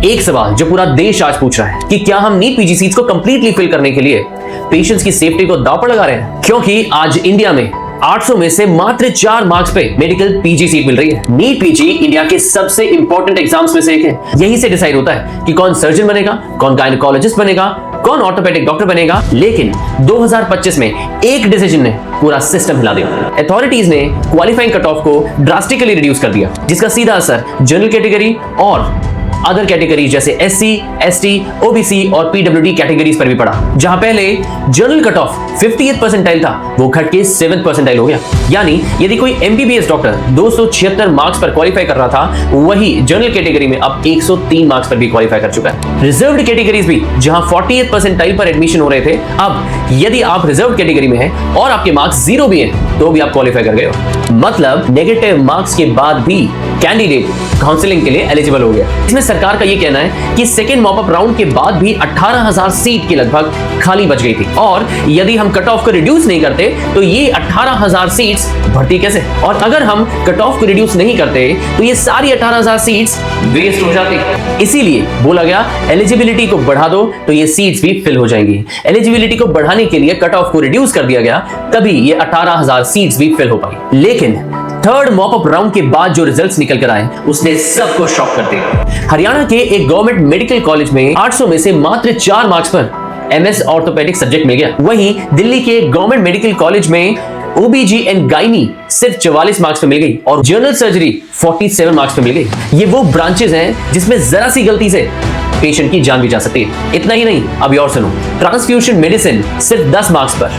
एक सवाल जो पूरा देश आज पूछ रहा है कि क्या हम नीट पीजी सीट्स को कंप्लीटली फिल करने के लिए पेशेंट्स की सेफ्टी को दांव पर लगा रहे हैं? क्योंकि आज इंडिया में 800 में से मात्र 4 मार्क्स पे मेडिकल पीजी सीट मिल रही है। नीट पीजी इंडिया के सबसे इंपॉर्टेंट एग्जाम्स में से एक है। यहीं से डिसाइड होता है कि कौन सर्जन बनेगा, कौन गायनेकोलॉजिस्ट बनेगा, कौन ऑर्थोपेडिक डॉक्टर बनेगा। लेकिन 2025 में एक डिसीजन ने पूरा सिस्टम हिला दिया। अथॉरिटीज ने क्वालिफाइंग कट ऑफ को ड्रास्टिकली रिड्यूस कर दिया, जिसका सीधा असर जनरल कैटेगरी और अदर कैटेगरीज जैसे एससी, एसटी, ओबीसी और पीडब्ल्यूडी कैटेगरीज पर भी पड़ा। जहां पहले जनरल कट ऑफ 58 परसेंटाइल था, वो घट के 7 परसेंटाइल हो गया। यानी यदि कोई एमबीबीएस डॉक्टर 276 मार्क्स पर क्वालिफाई कर रहा था, वही जनरल कैटेगरी में अब 103 मार्क्स पर भी क्वालिफाई कर चुका है। रिजर्व्ड कैटेगरीज भी जहां 48 परसेंटाइल पर एडमिशन हो रहे थे, अब यदि आप रिजर्व कैटेगरी में हैं और आपके मार्क्स 0 भी हैं, तो भी आप क्वालिफाई कर गए हो। मतलब नेगेटिव मार्क्स के बाद भी कैंडिडेट काउंसलिंग के लिए एलिजिबल हो गया। इसमें सरकार का ये कहना है कि सेकेंड मॉपअप राउंड के बाद भी 18,000 सीट की लगभग खाली बच गई थी, और यदि हम कट ऑफ को रिड्यूस नहीं करते तो ये 18,000 सीट्स भर्ती कैसे? और अगर हम कट ऑफ को रिड्यूस नहीं करते तो ये सारी 18,000 सीट्स वेस्ट हो जाती। इसीलिए बोला गया एलिजिबिलिटी को बढ़ा दो तो ये सीट्स भी फिल हो जाएंगी। एलिजिबिलिटी को बढ़ाने के लिए कट ऑफ को रिड्यूस कर दिया गया, तभी ये 18,000 सीट्स भी फिल हो पाई। लेकिन थर्ड मॉपअप राउंड के बाद जो रिजल्ट्स निकल कर आए, उसने सबको शॉक कर दिया। हरियाणा के एक गवर्नमेंट मेडिकल कॉलेज में 800 में से मात्र 4 मार्क्स पर एमएस ऑर्थोपेडिक सब्जेक्ट मिल गया। वहीं दिल्ली के गवर्नमेंट मेडिकल कॉलेज में ओबीजी एंड गायनी सिर्फ 44 मार्क्स पे मिल गई और जनरल सर्जरी 47 मार्क्स पे मिल गई। ये वो ब्रांचेस हैं जिसमें जरा सी गलती से पेशेंट की जान भी जा सकती है। इतना ही नहीं, अभी और सुनो, ट्रांसफ्यूजन मेडिसिन सिर्फ 10 मार्क्स पर,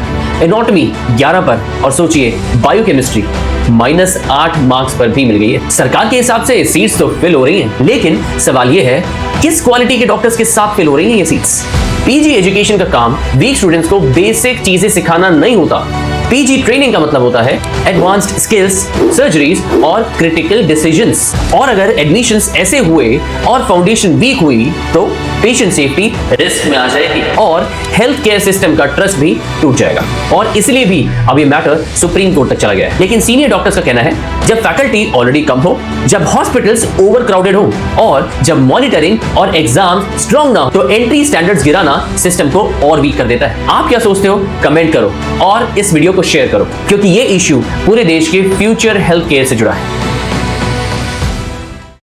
एनाटॉमी 11 पर, और सोचिए बायोकेमिस्ट्री -8 मार्क्स पर भी मिल गई है। सरकार के हिसाब से सीट्स तो फिल हो रही हैं, लेकिन सवाल यह है किस क्वालिटी के डॉक्टर्स के साथ फिल हो रही हैं ये सीट्स? पीजी एजुकेशन का काम वीक स्टूडेंट्स को बेसिक चीजें सिखाना नहीं होता। पीजी ट्रेनिंग का मतलब होता है एडवांस्ड स्किल्स, सर्जरीज और क्रिटिकल डिसीजंस। और अगर एडमिशंस ऐसे हुए और फाउंडेशन वीक हुई तो पेशेंट सेफ्टी रिस्क में आ जाएगी और हेल्थ केयर सिस्टम का ट्रस्ट भी टूट जाएगा। और इसलिए भी अब ये मैटर सुप्रीम कोर्ट तक चला गया है। लेकिन सीनियर डॉक्टर्स का कहना है जब फैकल्टी ऑलरेडी कम हो, जब हॉस्पिटल्स ओवर क्राउडेड हो और जब मॉनिटरिंग और एग्जाम स्ट्रॉन्ग ना हो, तो एंट्री स्टैंडर्ड्स गिराना सिस्टम को और वीक कर देता है। आप क्या सोचते हो? कमेंट करो और इस वीडियो को शेयर करो, क्योंकि ये इश्यू पूरे देश के फ्यूचर हेल्थ केयर से जुड़ा है।